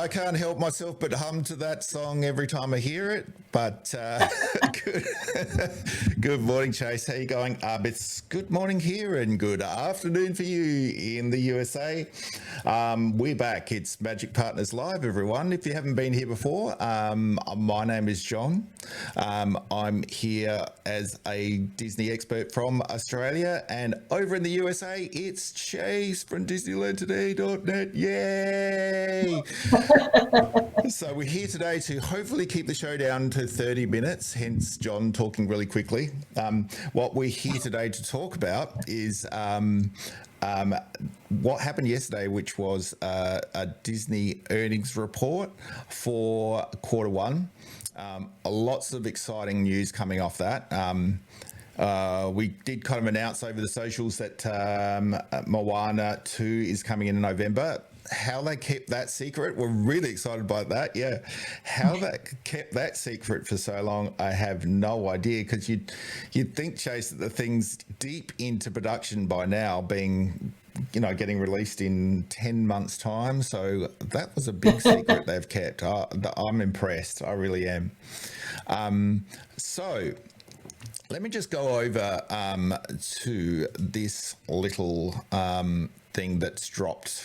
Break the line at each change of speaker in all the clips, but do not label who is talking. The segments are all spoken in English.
can't help myself but hum to that song every time I hear it. But good, good morning, Chase. How you going? It's good morning here and good afternoon for you in the USA. We're back. It's Magic Partners Live, everyone. If you haven't been here before, my name is John. I'm here as a Disney expert from Australia, and over in the USA, it's Chase from DisneylandToday.net. Yay! So we're here today to hopefully keep the show down to 30 minutes, hence John talking really quickly. What we're here today to talk about is what happened yesterday, which was a Disney earnings report for quarter one. Lots of exciting news coming off that. We did kind of announce over the socials that Moana 2 is coming in November. How they kept that secret, we're really excited by that. Yeah, how they kept that secret for so long, I have no idea. Because you'd think, Chase, that the thing's deep into production by now, being getting released in 10 months' time. So that was a big secret they've kept. I'm impressed. I really am. So let me just go over to this little thing that's dropped,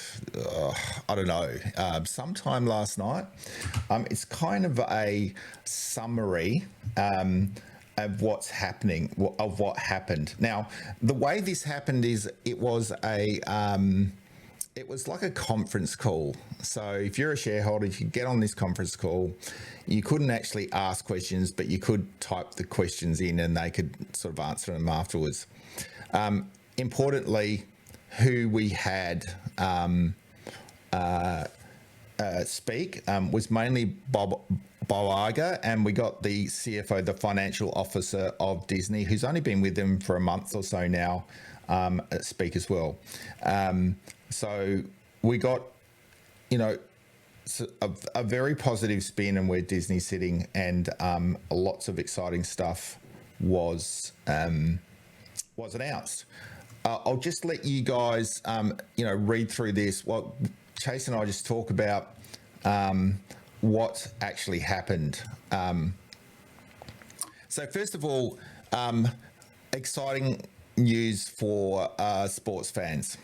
I don't know, sometime last night. It's kind of a summary of what's happening, of what happened. Now, the way this happened is it was like a conference call. So if you're a shareholder, you get on this conference call. You couldn't actually ask questions, but you could type the questions in and they could sort of answer them afterwards. Importantly, who we had speak was mainly Bob Iger, and we got the CFO, the financial officer of Disney, who's only been with them for a month or so now, speak as well. So we got, a very positive spin on where Disney's sitting, and lots of exciting stuff was announced. I'll just let you guys, read through this. What Chase and I just talk about what actually happened. So first of all, exciting news for sports fans.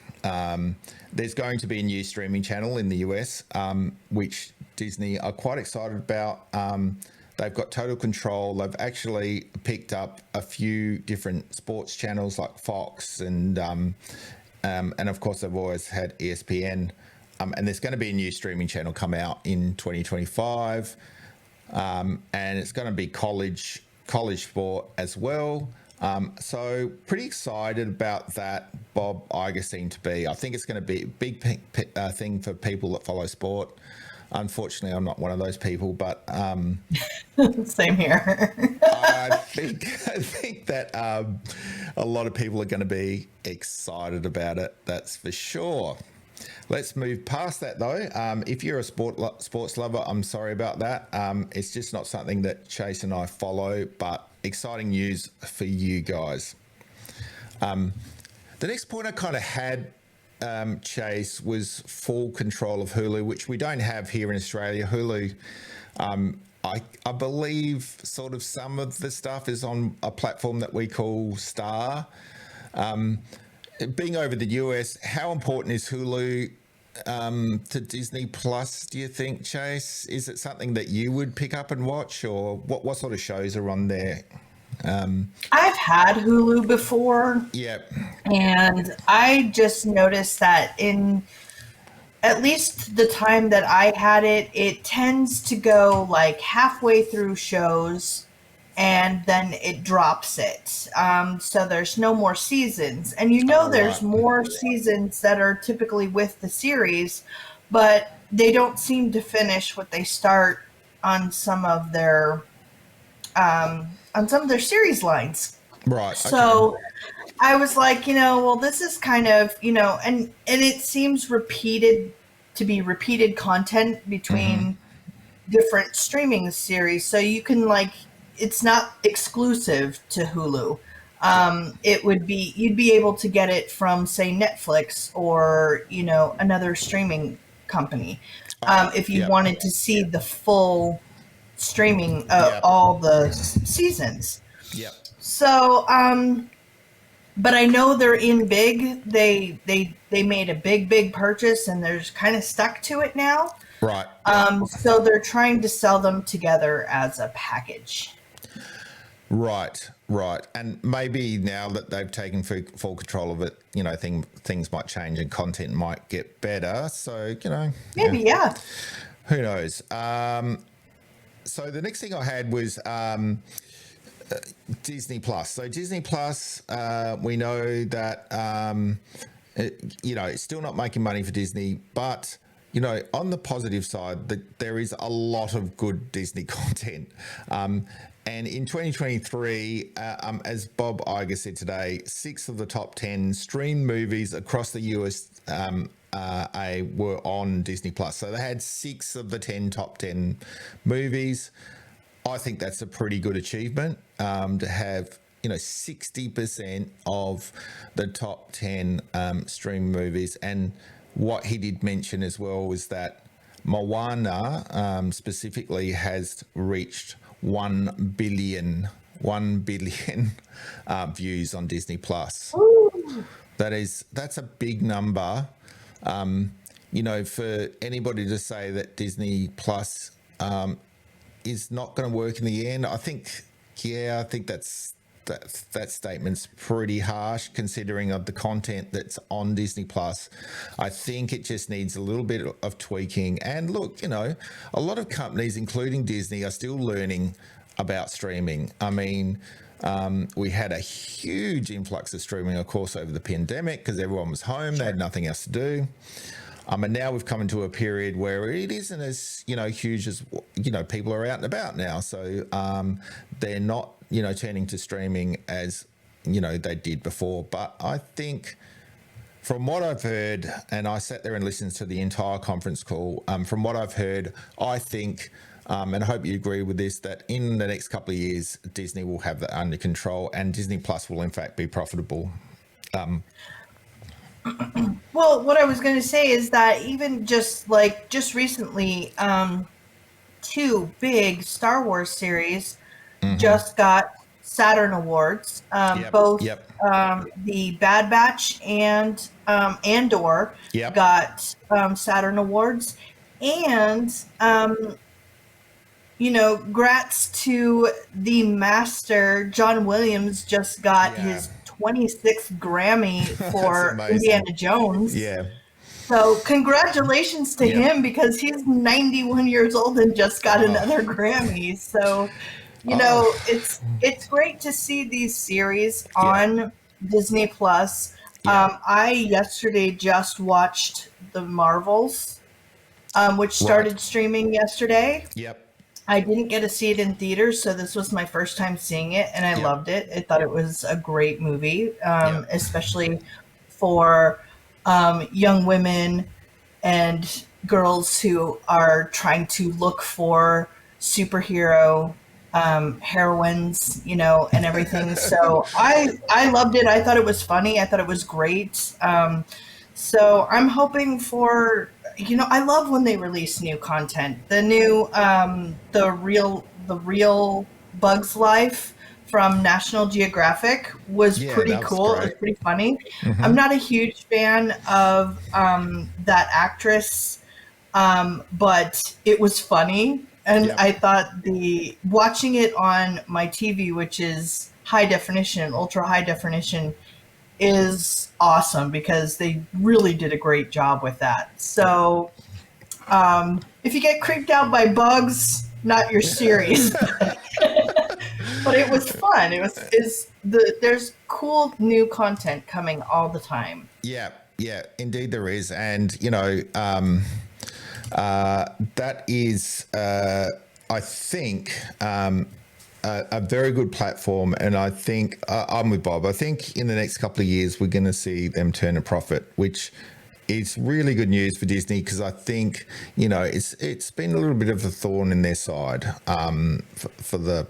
There's going to be a new streaming channel in the US, which Disney are quite excited about. They've got total control. They've actually picked up a few different sports channels like Fox and of course they've always had ESPN. And there's going to be a new streaming channel come out in 2025, and it's going to be college sport as well. So pretty excited about that. Bob Iger seemed to be. I think it's going to be a big thing for people that follow sport. Unfortunately, I'm not one of those people, but
same here.
I think that a lot of people are going to be excited about it. That's for sure. Let's move past that though. If you're a sports lover, I'm sorry about that. It's just not something that Chase and I follow, but exciting news for you guys. The next point I kind of had, Chase, was full control of Hulu, which we don't have here in Australia. Hulu, I believe sort of some of the stuff is on a platform that we call Star. Being over the US, how important is Hulu to Disney Plus, do you think, Chase? Is it something that you would pick up and watch, or what sort of shows are on there?
I've had Hulu before.
Yep.
And I just noticed that in at least the time that I had it, it tends to go like halfway through shows and then it drops it. So there's no more seasons. And there's more seasons that are typically with the series, but they don't seem to finish what they start on some of their series lines.
Right.
So I was like, this is kind of, and it seems to be repeated content between different streaming series. So you can it's not exclusive to Hulu. You'd be able to get it from, say, Netflix or, another streaming company.
Oh,
If you
yep,
wanted to see the full streaming,
yep,
all the seasons.
yep.
So, but I know they're in big. They made a big purchase, and they're kind of stuck to it now.
Right. Yep.
So they're trying to sell them together as a package.
Right, right. And maybe now that they've taken full control of it, things might change and content might get better. So,
Maybe, yeah.
who knows? So the next thing I had was Disney Plus. So Disney Plus, we know that, it's still not making money for Disney, but on the positive side, there is a lot of good Disney content. And in 2023, as Bob Iger said today, 6 of the top 10 streamed movies across the US were on Disney Plus. So they had 6 of the top 10 movies. I think that's a pretty good achievement, to have 60% of the top 10 streamed movies. And what he did mention as well was that Moana specifically has reached 1 billion views on Disney Plus.
Ooh.
That's a big number. For anybody to say that Disney Plus is not going to work in the end, I think that statement's pretty harsh considering of the content that's on Disney Plus. I think it just needs a little bit of tweaking. And look, a lot of companies, including Disney, are still learning about streaming. I mean, we had a huge influx of streaming, of course, over the pandemic because everyone was home. They had nothing else to do. And now we've come into a period where it isn't as, huge as, people are out and about now. So they're not, turning to streaming as, they did before. But I think from what I've heard, and I sat there and listened to the entire conference call, from what I've heard, I think, and I hope you agree with this, that in the next couple of years, Disney will have that under control and Disney Plus will in fact be profitable.
Well, what I was going to say is that even just recently, 2 big Star Wars series just got Saturn Awards. Both the Bad Batch and Andor got Saturn Awards. And, grats to the master. John Williams just got his 26th Grammy for Indiana Jones.
Yeah.
So congratulations to him because he's 91 years old and just got another Grammy. So, it's great to see these series on Disney Plus. I yesterday just watched The Marvels, which started streaming yesterday.
Yep.
I didn't get to see it in theaters, so this was my first time seeing it, and I loved it. I thought it was a great movie, especially for young women and girls who are trying to look for superhero heroines, and everything. So I loved it. I thought it was funny. I thought it was great. So I'm hoping for... I love when they release new content. The new, the real Bug's Life from National Geographic was pretty cool. It was pretty funny. I'm not a huge fan of that actress, but it was funny. And I thought watching it on my TV, which is high definition, ultra high definition, is awesome because they really did a great job with that. So if you get creeped out by bugs, not your series. But it was fun. There's cool new content coming all the time.
Yeah, indeed there is. And, that is, I think, a very good platform, and I think I'm with Bob. I think in the next couple of years we're going to see them turn a profit, which is really good news for Disney because I think it's been a little bit of a thorn in their side for the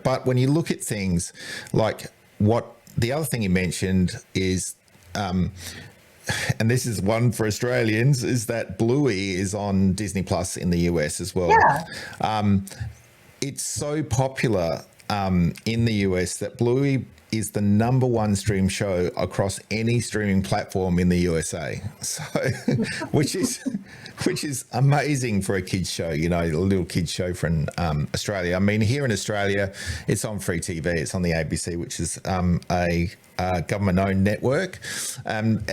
But when you look at things like what the other thing you mentioned is and this is one for Australians, is that Bluey is on Disney Plus in the US as well.
Yeah.
It's so popular in the US that Bluey is the number one stream show across any streaming platform in the USA. So, which is amazing for a kids show, you know, a little kids show from Australia. I mean, here in Australia, it's on free TV. It's on the ABC, which is a government-owned network, and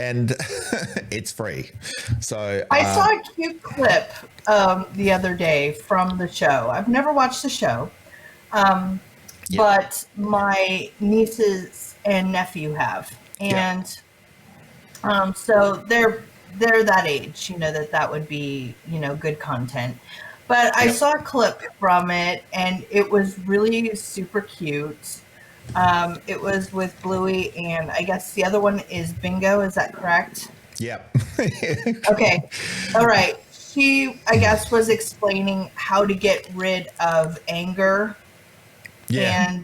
it's free. So
I saw a cute clip the other day from the show. I've never watched the show. But my nieces and nephew have, and so they're that age, you know, that would be, you know, good content. But I saw a clip from it, and it was really super cute. It was with Bluey, and I guess the other one is Bingo. Is that correct?
Yep.
Okay. All right. She, I guess, was explaining how to get rid of anger.
Yeah.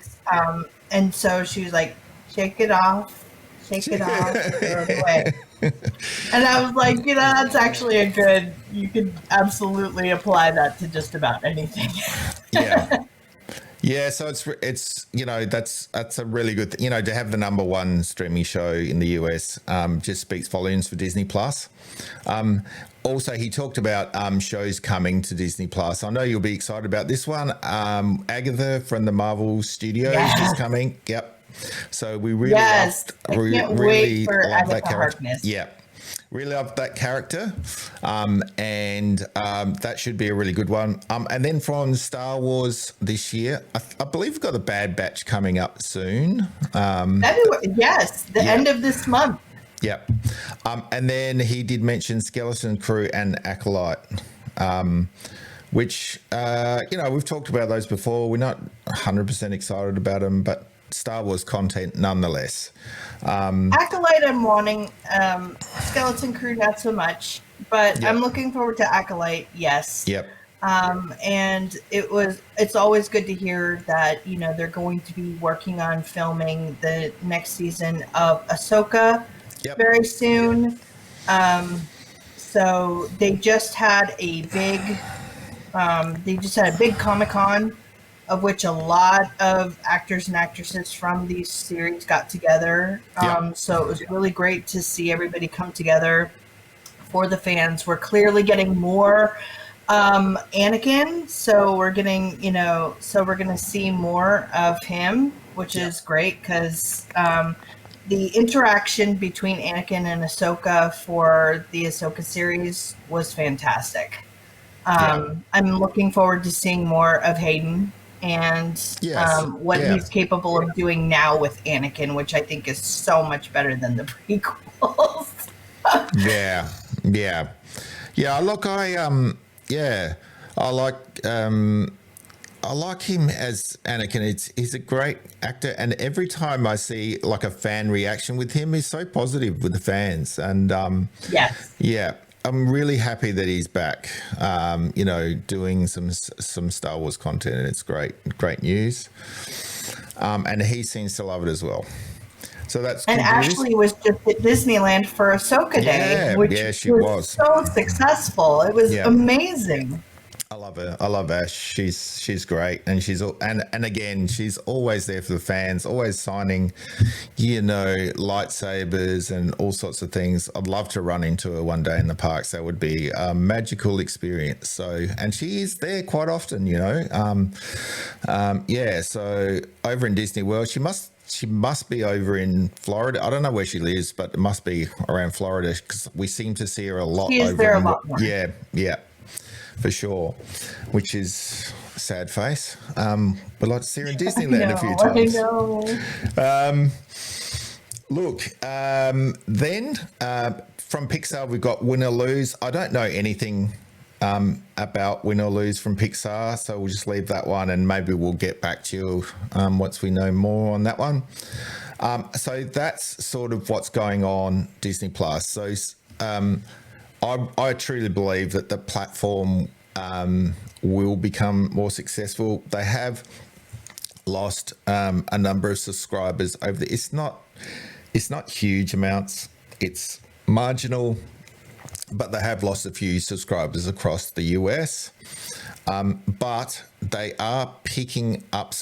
And so she was like, shake it off, throw it away. And I was like, you know, that's actually you could absolutely apply that to just about anything.
Yeah. Yeah, so it's you know, that's a really good you know, to have the number one streaming show in the US just speaks volumes for Disney Plus. Also, he talked about shows coming to Disney Plus. I know you'll be excited about this one. Agatha from the Marvel Studios is coming. Yep. So we really
wait for
love
Agatha
that character.
Harkness.
Yeah. Really love that character, and that should be a really good one. And then from Star Wars this year, I believe we've got the Bad Batch coming up soon.
Yes, the end of this month.
Yep. And then he did mention Skeleton Crew and Acolyte, which, you know, we've talked about those before. We're not 100% excited about them, but Star Wars content nonetheless.
Acolyte I'm wanting, Skeleton Crew not so much, but I'm looking forward to Acolyte, yes.
Yep.
And it's always good to hear that, you know, they're going to be working on filming the next season of Ahsoka very soon. So they just had a big Comic-Con, of which a lot of actors and actresses from these series got together. So it was really great to see everybody come together for the fans. We're clearly getting more Anakin, so we're getting, you know, we're going to see more of him, which is great because the interaction between Anakin and Ahsoka for the Ahsoka series was fantastic. I'm looking forward to seeing more of Hayden and what he's capable of doing now with Anakin, which I think is so much better than the prequels.
I like him as Anakin. He's a great actor, and every time I see like a fan reaction with him, he's so positive with the fans. And I'm really happy that he's back. You know, doing some Star Wars content, and it's great news. And he seems to love it as well. So that's
and Ashley was just at Disneyland for Ahsoka Day, which was so successful. It was amazing.
I love her. I love Ash. She's great, and again, she's always there for the fans, always signing, you know, lightsabers and all sorts of things. I'd love to run into her one day in the parks. That would be a magical experience. So, and she is there quite often, you know. So over in Disney World, she must be over in Florida. I don't know where she lives, but it must be around Florida because we seem to see her a lot.
She is there a lot more.
Yeah. For sure, which is a sad face. We'd like to see her in Disneyland a few times.
I know.
Then from Pixar, we've got Win or Lose. I don't know anything about Win or Lose from Pixar, so we'll just leave that one, and maybe we'll get back to you once we know more on that one. So that's sort of what's going on Disney Plus. So I truly believe that the platform will become more successful. They have lost a number of subscribers over it's not huge amounts. It's marginal, but they have lost a few subscribers across the US. But they are picking up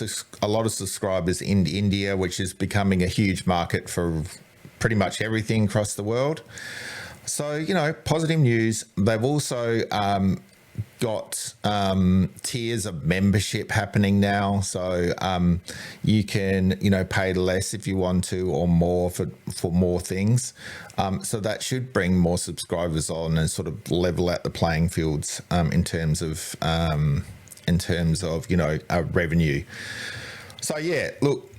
a lot of subscribers in India, which is becoming a huge market for pretty much everything across the world. So, you know, positive news. They've also got tiers of membership happening now. So you can, you know, pay less if you want to, or more for more things. So that should bring more subscribers on and sort of level out the playing fields in terms of you know, revenue. So yeah, look,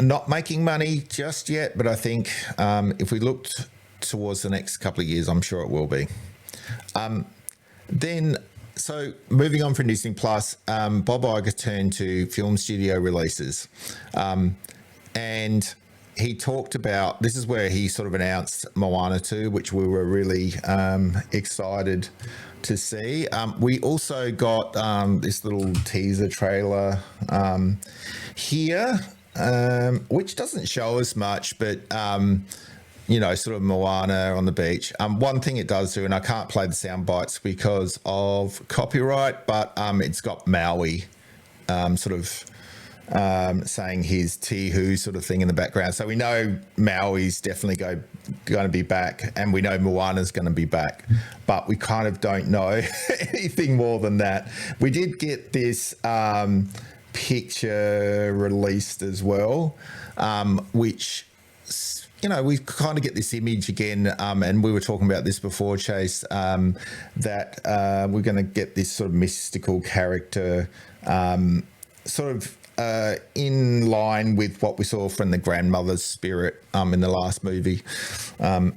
not making money just yet, but I think if we looked towards the next couple of years, I'm sure it will be. So moving on from Disney Plus, Bob Iger turned to film studio releases, and he talked about, this is where he sort of announced Moana 2, which we were really excited to see. We also got this little teaser trailer here, which doesn't show us much, but you know, sort of Moana on the beach. One thing it does do, and I can't play the sound bites because of copyright, but it's got Maui sort of saying his Tihu sort of thing in the background. So we know Maui's definitely going to be back, and we know Moana's going to be back, but we kind of don't know anything more than that. We did get this picture released as well, which, you know, we kind of get this image again, and we were talking about this before, Chase, that we're going to get this sort of mystical character sort of in line with what we saw from the grandmother's spirit in the last movie.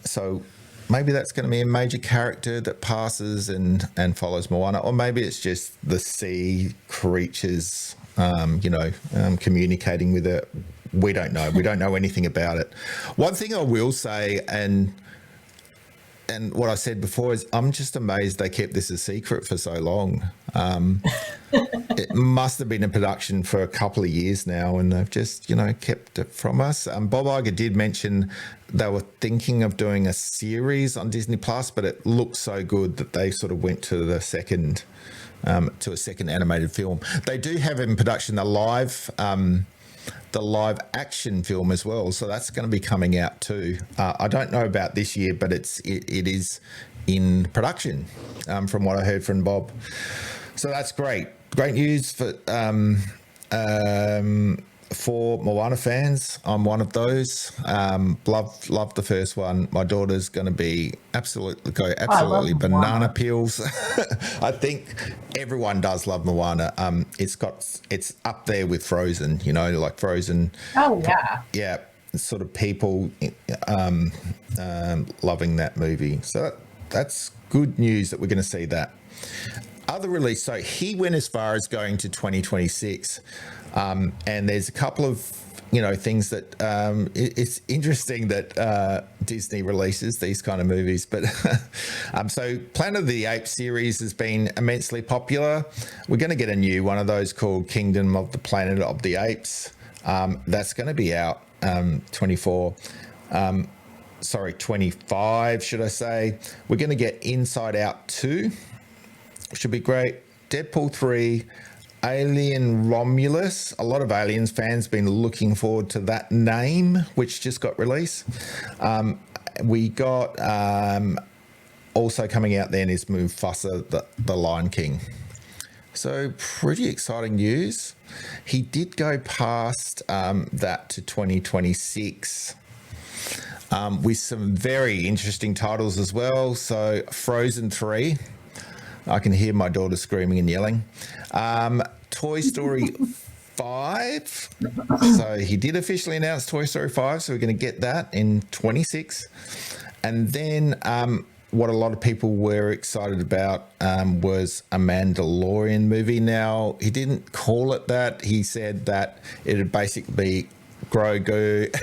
So maybe that's going to be a major character that passes and follows Moana, or maybe it's just the sea creatures, you know, communicating with her. We don't know. We don't know anything about it. One thing I will say, and what I said before, is I'm just amazed they kept this a secret for so long. It must have been in production for a couple of years now, and they've just, you know, kept it from us. Bob Iger did mention they were thinking of doing a series on Disney Plus, but it looked so good that they sort of went to the second, to a second animated film. They do have in production the live action film as well, so that's going to be coming out too. I don't know about this year, but it is in production, from what I heard from Bob. So that's great news for Moana fans. I'm one of those. Love the first one. My daughter's going to be absolutely banana peels. I think everyone does love Moana. It's up there with Frozen. You know, like Frozen.
Oh yeah.
Yeah, sort of people loving that movie. So that's good news that we're going to see that. Other release, so he went as far as going to 2026, and there's a couple of, you know, things that it's interesting that Disney releases these kind of movies, but so Planet of the Apes series has been immensely popular. We're going to get a new one of those called Kingdom of the Planet of the Apes. That's going to be out 25, should I say. We're going to get Inside Out 2. Should be great. Deadpool 3, Alien Romulus. A lot of Aliens fans been looking forward to that name, which just got released. We got also coming out then is Mufasa, the Lion King. So pretty exciting news. He did go past that to 2026 with some very interesting titles as well. So Frozen 3. I can hear my daughter screaming and yelling. Toy Story 5. So he did officially announce Toy Story 5. So we're going to get that in 26. And then what a lot of people were excited about was a Mandalorian movie. Now, he didn't call it that. He said that it would basically be Grogu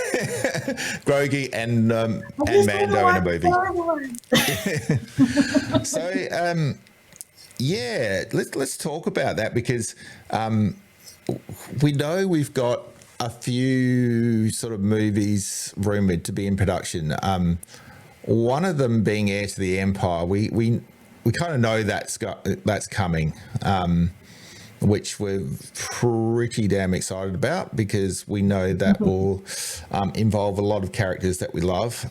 and Mando in a movie. So, yeah, let's talk about that, because we know we've got a few sort of movies rumored to be in production. one of them being Heir to the Empire. We kind of know that's coming, which we're pretty damn excited about because we know that will involve a lot of characters that we love.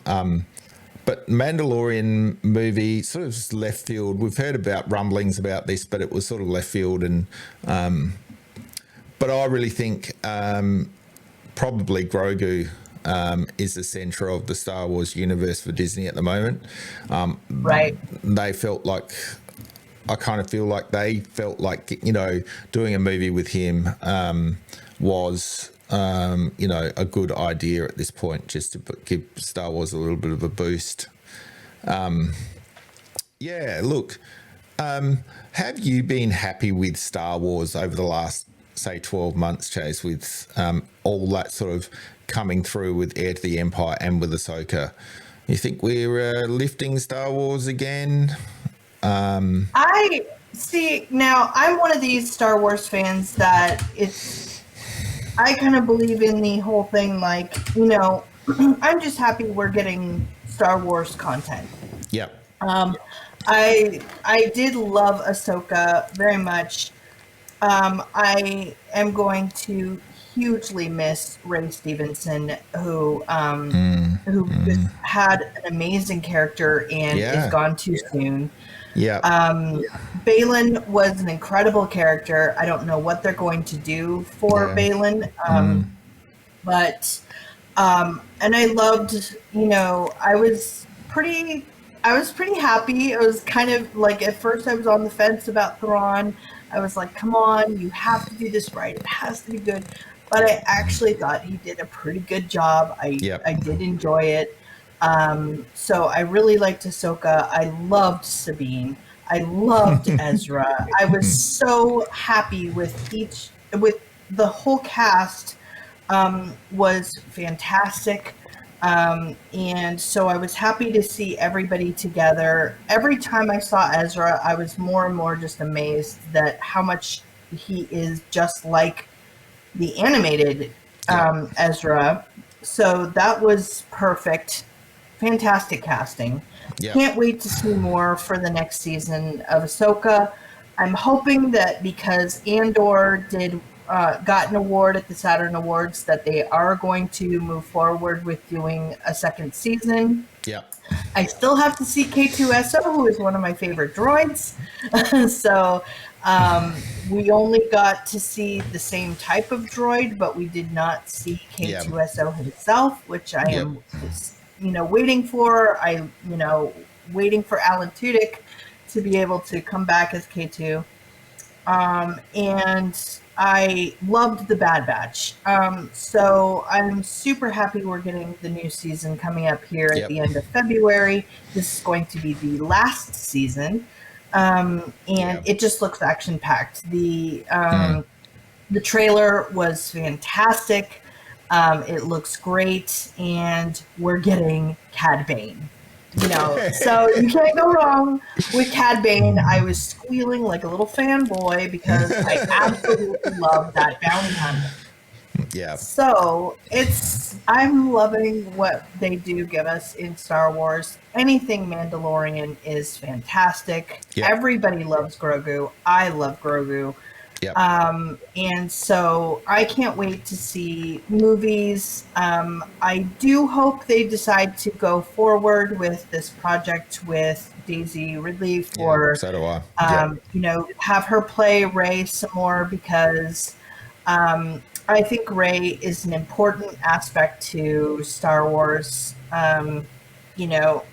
But Mandalorian movie sort of just left field. We've heard about rumblings about this, but it was sort of left field. And but I really think probably Grogu is the center of the Star Wars universe for Disney at the moment.
Right.
They felt like, I kind of feel like they felt like, you know, doing a movie with him was, you know, a good idea at this point, just to give Star Wars a little bit of a boost. Yeah, look, have you been happy with Star Wars over the last, say, 12 months, Chase, with all that sort of coming through with Heir to the Empire and with Ahsoka? You think we're lifting Star Wars again?
I see. Now, I'm one of these Star Wars fans that I kind of believe in the whole thing, like, you know, I'm just happy we're getting Star Wars content.
Yep.
I did love Ahsoka very much. I am going to hugely miss Ray Stevenson, who just had an amazing character and is gone too soon.
Yeah.
Balin was an incredible character. I don't know what they're going to do for Balin, but and I loved. You know, I was pretty happy. I was kind of like, at first I was on the fence about Thrawn. I was like, come on, you have to do this right. It has to be good. But I actually thought he did a pretty good job. I did enjoy it. So I really liked Ahsoka. I loved Sabine. I loved Ezra. I was so happy with the whole cast. Was fantastic. And so I was happy to see everybody together. Every time I saw Ezra, I was more and more just amazed that how much he is just like the animated Ezra. So that was perfect. Fantastic casting.
Yeah.
Can't wait to see more for the next season of Ahsoka. I'm hoping that because Andor got an award at the Saturn Awards, that they are going to move forward with doing a second season.
Yeah.
I still have to see K2SO, who is one of my favorite droids. So we only got to see the same type of droid, but we did not see K2SO himself, which I am, waiting for. Waiting for Alan Tudyk to be able to come back as K2. And I loved the Bad Batch. So I'm super happy we're getting the new season coming up here at the end of February. This is going to be the last season. And it just looks action-packed. The trailer was fantastic. It looks great. And we're getting Cad Bane. So you can't go wrong with Cad Bane. I was squealing like a little fanboy because I absolutely love that bounty hunter.
Yeah.
So I'm loving what they do give us in Star Wars. Anything Mandalorian is fantastic.
Yeah.
Everybody loves Grogu. I love Grogu.
Yep.
And so I can't wait to see movies. I do hope they decide to go forward with this project with Daisy Ridley for,
so do I.
have her play Rey some more, because I think Rey is an important aspect to Star Wars. I know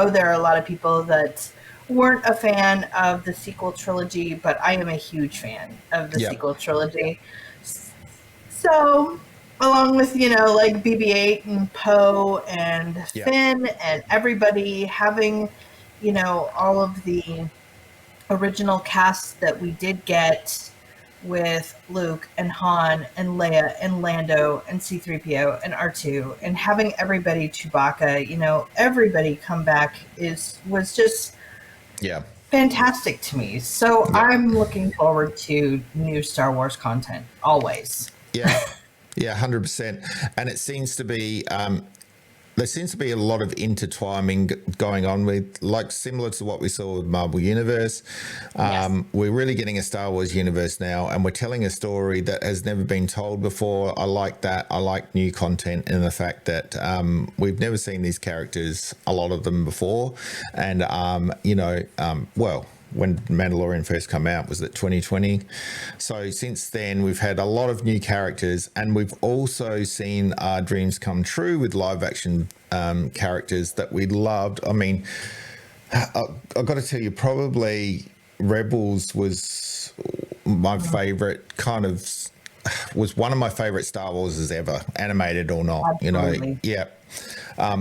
there are a lot of people that weren't a fan of the sequel trilogy, but I am a huge fan of the sequel trilogy. So, along with, like BB-8 and Poe and Finn and everybody having, all of the original cast that we did get with Luke and Han and Leia and Lando and C-3PO and R2, and having everybody, Chewbacca, everybody come back was just fantastic to me. So I'm looking forward to new Star Wars content always.
Yeah, 100%. And it seems to be there seems to be a lot of intertwining going on with, like, similar to what we saw with Marvel Universe.
Yes.
We're really getting a Star Wars universe now, and we're telling a story that has never been told before. I like that. I like new content and the fact that we've never seen these characters, a lot of them before. And, well, when Mandalorian first came out was it 2020. So since then we've had a lot of new characters, and we've also seen our dreams come true with live action characters that we loved. I mean, I've got to tell you, probably Rebels was my favorite was one of my favorite Star Warses ever, animated or not.
Absolutely.
Yeah.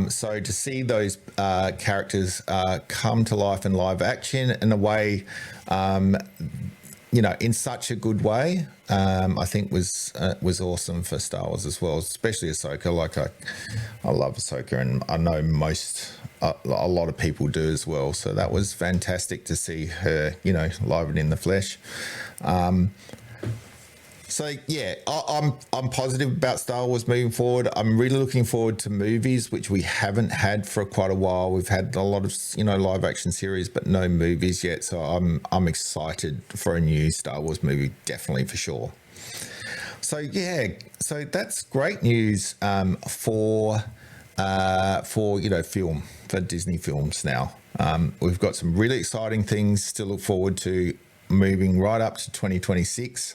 So to see those characters come to life in live action in a way, in such a good way, I think was awesome for Star Wars as well, especially Ahsoka. Like I love Ahsoka, and I know a lot of people do as well. So that was fantastic to see her, live and in the flesh. So yeah, I'm positive about Star Wars moving forward. I'm really looking forward to movies, which we haven't had for quite a while. We've had a lot of live action series, but no movies yet. So I'm excited for a new Star Wars movie, definitely, for sure. So yeah, so that's great news for film, for Disney films now. We've got some really exciting things to look forward to moving right up to 2026.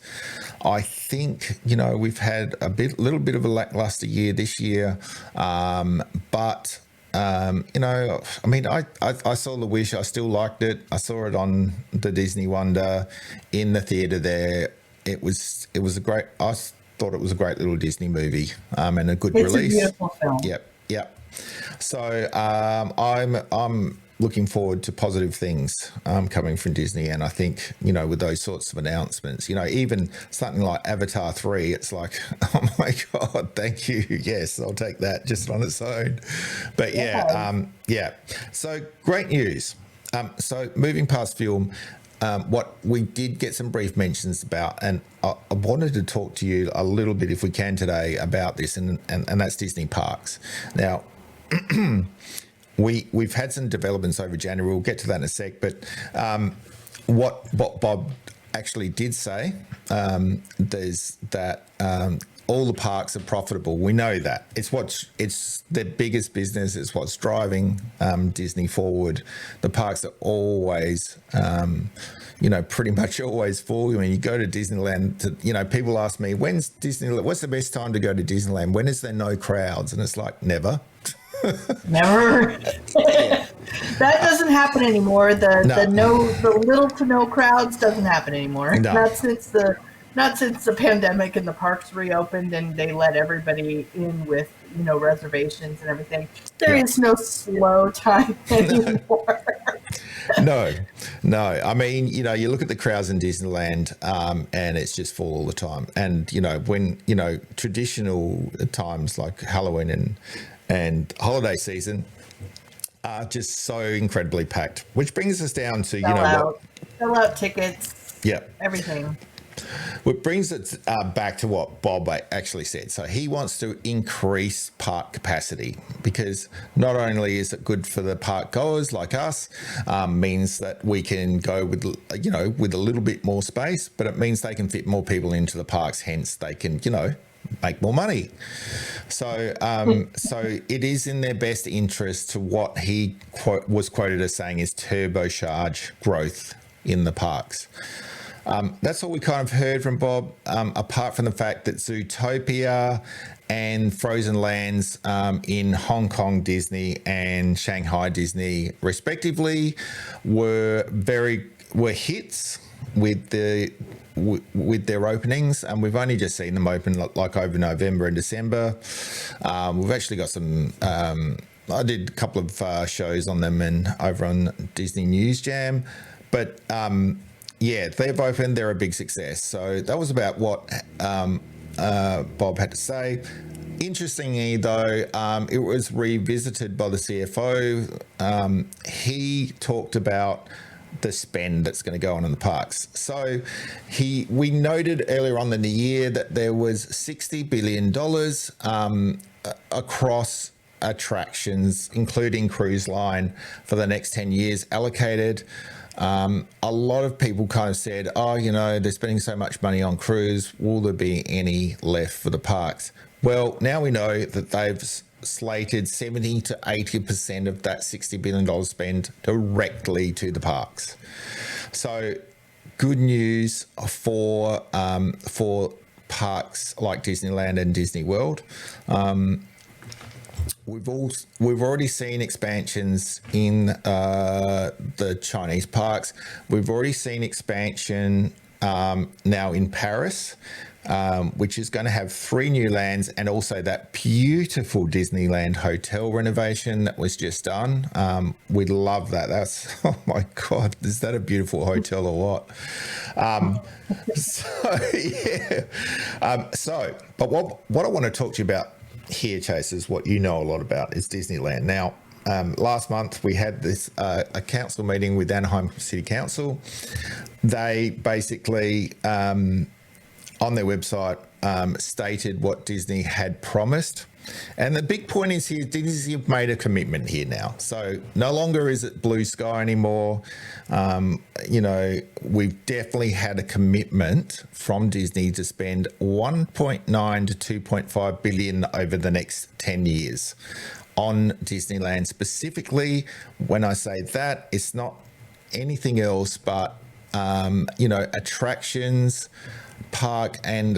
I think we've had little bit of a lackluster year this year, but I mean, I saw The Wish. I still liked it. I saw it on the Disney Wonder in the theater there. It was a great. I thought it was a great little Disney movie, and a good release.
It's a beautiful film.
Yep. So I'm looking forward to positive things coming from Disney, and I think with those sorts of announcements, even something like Avatar 3, it's like, oh my god, thank you, yes, I'll take that just on its own. But yeah, so great news. So moving past film, what we did get some brief mentions about, and I wanted to talk to you a little bit, if we can, today about this, and that's Disney parks. Now, we've had some developments over January. We'll get to that in a sec. But what Bob actually did say, there's that all the parks are profitable. We know that it's their biggest business. It's what's driving Disney forward. The parks are always, pretty much always full. When you go to Disneyland, people ask me, what's the best time to go to Disneyland? When is there no crowds? And it's like, never.
Never. That doesn't happen anymore. The little to no crowds doesn't happen anymore.
No.
Not since the pandemic and the parks reopened and they let everybody in with reservations and everything. There is no slow time anymore.
No. I mean, you look at the crowds in Disneyland, and it's just full all the time. And when traditional times like Halloween and holiday season are just so incredibly packed, which brings us down to
sell out tickets.
Yeah,
everything.
What brings it back to what Bob actually said. So he wants to increase park capacity, because not only is it good for the park goers like us, means that we can go with a little bit more space, but it means they can fit more people into the parks. Hence, they can make more money. So it is in their best interest to what he was quoted as saying is turbocharge growth in the parks. That's all we kind of heard from Bob, apart from the fact that Zootopia and Frozen Lands in Hong Kong Disney and Shanghai Disney, respectively, were hits with their openings, and we've only just seen them open like over November and December. We've actually got some. I did a couple of shows on them and over on Disney News Jam, but. They've opened. They're a big success. So that was about what Bob had to say. Interestingly, though, it was revisited by the CFO. He talked about the spend that's going to go on in the parks. So we noted earlier on in the year that there was $60 billion across attractions, including cruise line, for the next 10 years allocated. A lot of people kind of said, oh, you know, they're spending so much money on cruise. Will there be any left for the parks? Well, now we know that they've slated 70 to 80% of that $60 billion spend directly to the parks. So good news for parks like Disneyland and Disney World. We've already seen expansions in the Chinese parks. We've already seen expansion now in Paris, which is going to have 3 new lands, and also that beautiful Disneyland hotel renovation that was just done. We love that. That's, oh my God, is that a beautiful hotel or what? But what I want to talk to you about here, Chase, is what you know a lot about, is Disneyland. Now, last month we had this a council meeting with Anaheim City Council. They basically on their website stated what Disney had promised. And the big point is here, Disney have made a commitment here now. So no longer is it blue sky anymore. You know, we've definitely had a commitment from Disney to spend 1.9 to 2.5 billion over the next 10 years on Disneyland. Specifically, when I say that, it's not anything else but, you know, attractions, park and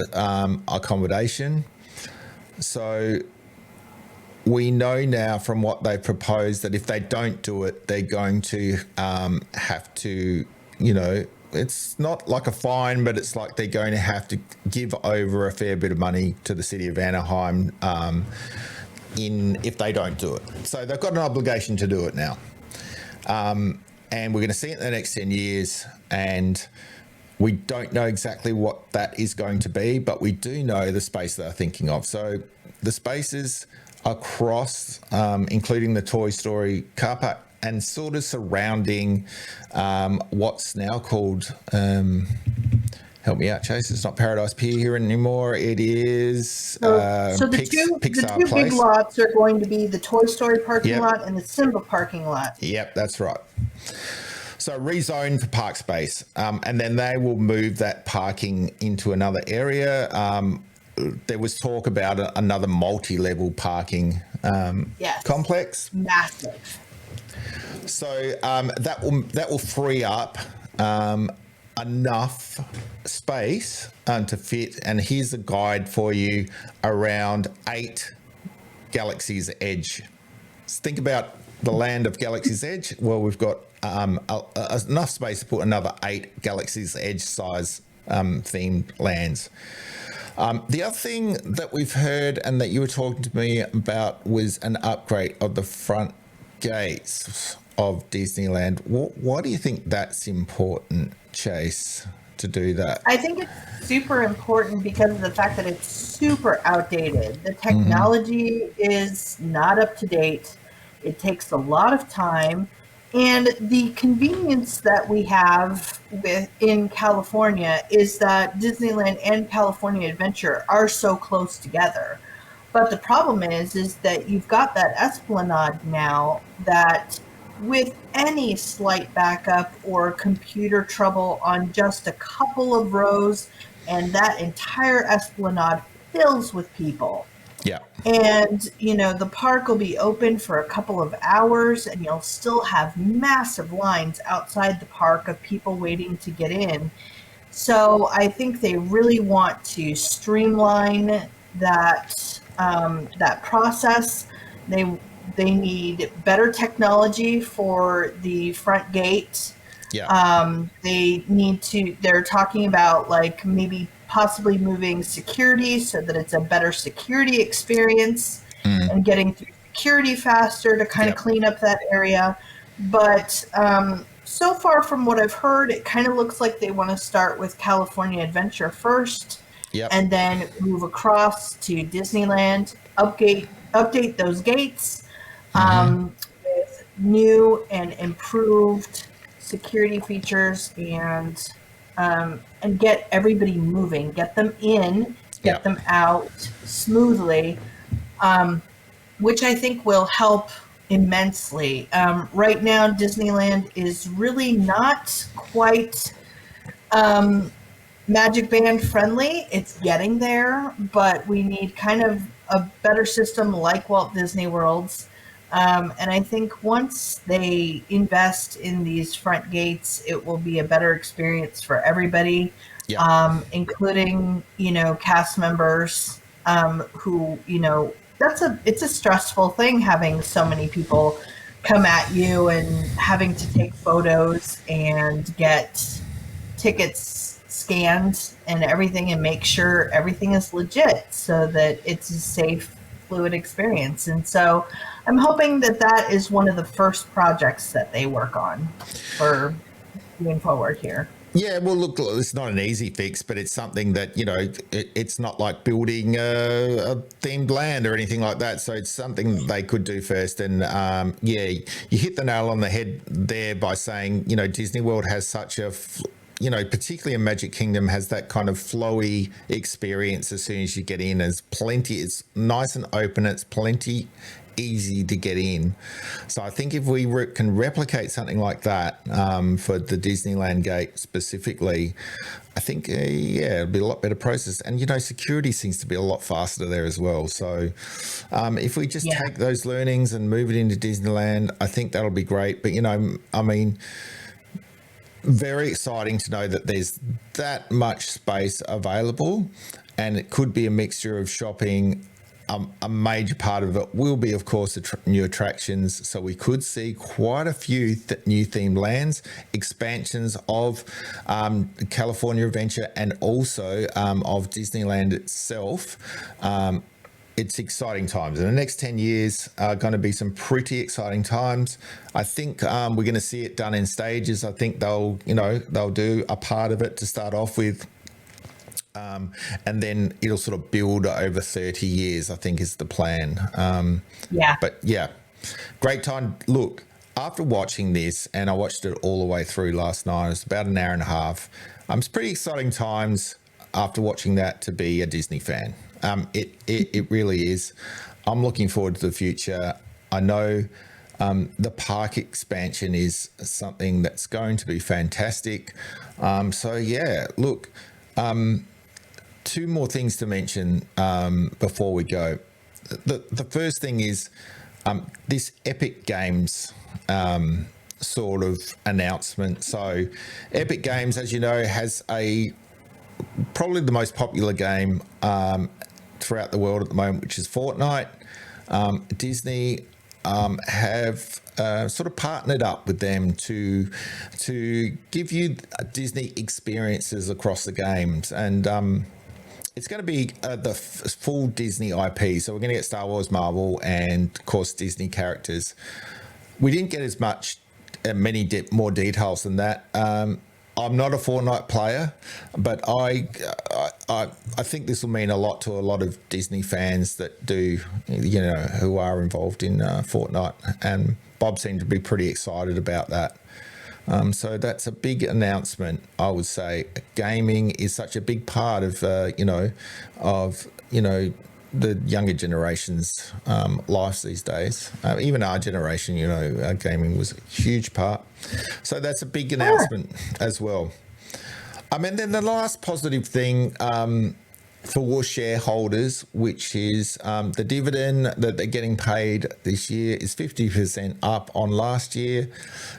accommodation. So we know now from what they proposed that if they don't do it, they're going to have to, you know, it's not like a fine, but it's like they're going to have to give over a fair bit of money to the city of Anaheim if they don't do it. So they've got an obligation to do it now. And we're going to see it in the next 10 years. And we don't know exactly what that is going to be, but we do know the space they're thinking of. So the spaces across, including the Toy Story car park and sort of surrounding what's now called, help me out, Chase, it's not Paradise Pier here anymore. It is
so the two big lots are going to be the Toy Story parking lot and the Simba parking lot.
Yep, that's right. So rezone for park space, and then they will move that parking into another area. There was talk about another multi-level parking complex.
Massive.
So that will free up enough space to fit. And here's a guide for you around 8 Galaxy's Edge. So think about the land of Galaxy's Edge. Well, we've got enough space to put another 8 Galaxy's Edge size themed lands. The other thing that we've heard and that you were talking to me about was an upgrade of the front gates of Disneyland. Why do you think that's important, Chase, to do that?
I think it's super important because of the fact that it's super outdated. The technology is not up to date. It takes a lot of time. And the convenience that we have in California is that Disneyland and California Adventure are so close together. But the problem is that you've got that Esplanade now that with any slight backup or computer trouble on just a couple of rows, and that entire Esplanade fills with people.
Yeah.
And, you know, the park will be open for a couple of hours and you'll still have massive lines outside the park of people waiting to get in. So I think they really want to streamline that process. They need better technology for the front gate.
Yeah.
They're talking about like maybe possibly moving security so that it's a better security experience and getting through security faster to kind of clean up that area. But so far from what I've heard, it kind of looks like they want to start with California Adventure first and then move across to Disneyland, update those gates with new and improved security features and get everybody moving, get them in, get them out smoothly. which I think will help immensely. Right now, Disneyland is really not quite Magic Band friendly. It's getting there, but we need kind of a better system like Walt Disney World's. And I think once they invest in these front gates, it will be a better experience for everybody,
Yeah.
including, cast members who, it's a stressful thing having so many people come at you and having to take photos and get tickets scanned and everything and make sure everything is legit so that it's a safe, fluid experience. And so I'm hoping that that is one of the first projects that they work on for moving forward here.
Yeah, well, look, it's not an easy fix, but it's something that, it's not like building a themed land or anything like that. So it's something they could do first. And yeah, you hit the nail on the head there by saying, Disney World has such a, particularly in Magic Kingdom, has that kind of flowy experience as soon as you get in. There's plenty, it's nice and open, it's plenty easy to get in. So I think if we can replicate something like that for the Disneyland gate specifically, I think, it'll be a lot better process. And, security seems to be a lot faster there as well. So if we just take those learnings and move it into Disneyland, I think that'll be great. But, very exciting to know that there's that much space available, and it could be a mixture of shopping. A major part of it will be, of course, new attractions. So we could see quite a few new themed lands, expansions of California Adventure, and also of Disneyland itself. It's exciting times. In the next 10 years are going to be some pretty exciting times. I think we're going to see it done in stages. I think they'll do a part of it to start off with. And then it'll sort of build over 30 years, I think is the plan. But yeah, great time. Look, after watching this, and I watched it all the way through last night, it's about an hour and a half. It's pretty exciting times after watching that to be a Disney fan. It really is. I'm looking forward to the future. I know the park expansion is something that's going to be fantastic. So yeah, look, two more things to mention before we go. The first thing is this Epic Games sort of announcement. So Epic Games, as you know, has probably the most popular game throughout the world at the moment, which is Fortnite. Disney have sort of partnered up with them to give you Disney experiences across the games, and it's going to be the full Disney IP. So we're going to get Star Wars, Marvel, and of course Disney characters. We didn't get as much, more details than that. I'm not a Fortnite player, but I think this will mean a lot to a lot of Disney fans that do, who are involved in Fortnite. And Bob seemed to be pretty excited about that. So that's a big announcement, I would say. Gaming is such a big part of, the younger generation's lives these days. Even our generation, gaming was a huge part. So that's a big announcement as well. And then the last positive thing for shareholders, which is the dividend that they're getting paid this year is 50% up on last year.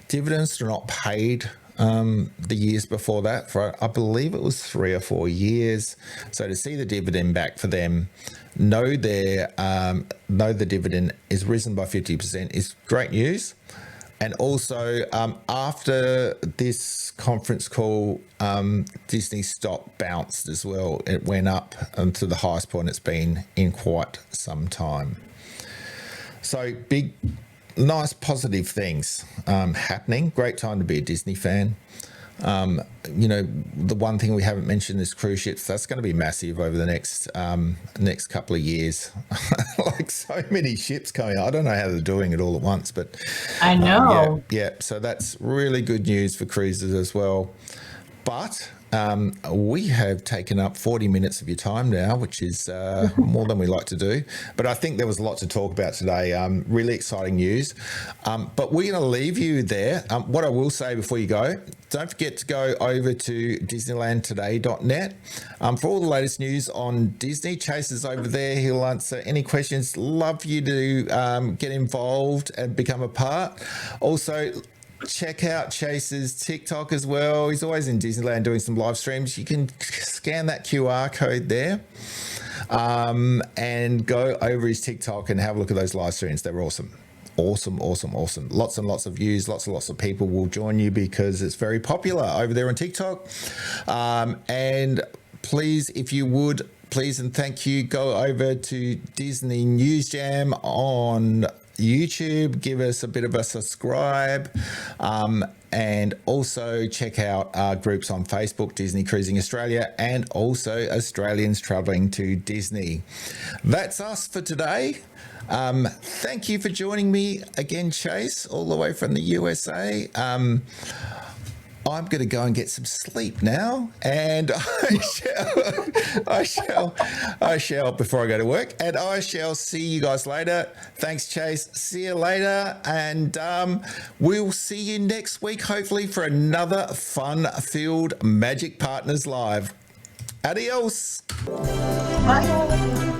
Dividends are not paid the years before that for, I believe it was 3 or 4 years. So to see the dividend back for them, know the dividend is risen by 50% is great news. And also, after this conference call, Disney stock bounced as well. It went up to the highest point it's been in quite some time. So big, nice, positive things happening. Great time to be a Disney fan. The one thing we haven't mentioned is cruise ships. That's going to be massive over the next couple of years. Like so many ships coming out. I don't know how they're doing it all at once, but
I know.
Yeah. So that's really good news for cruises as well. But We have taken up 40 minutes of your time now, which is more than we like to do. But I think there was a lot to talk about today. Really exciting news. But we're going to leave you there. What I will say before you go, don't forget to go over to DisneylandToday.net for all the latest news on Disney. Chase is over there. He'll answer any questions. Love you to get involved and become a part. Also, check out Chase's TikTok as well. He's always in Disneyland doing some live streams. You can scan that QR code there and go over his TikTok and have a look at those live streams. They're awesome. Awesome. Lots and lots of views. Lots and lots of people will join you because it's very popular over there on TikTok. And please, if you would, please and thank you, go over to Disney News Jam on YouTube, give us a bit of a subscribe, and also check out our groups on Facebook, Disney Cruising Australia, and also Australians Travelling to Disney. That's us for today. Thank you for joining me again, Chase, all the way from the USA. I'm going to go and get some sleep now, and I shall before I go to work, and I shall see you guys later. Thanks, Chase. See you later, and we'll see you next week, hopefully, for another fun-filled Magic Partners Live. Adios.
Bye.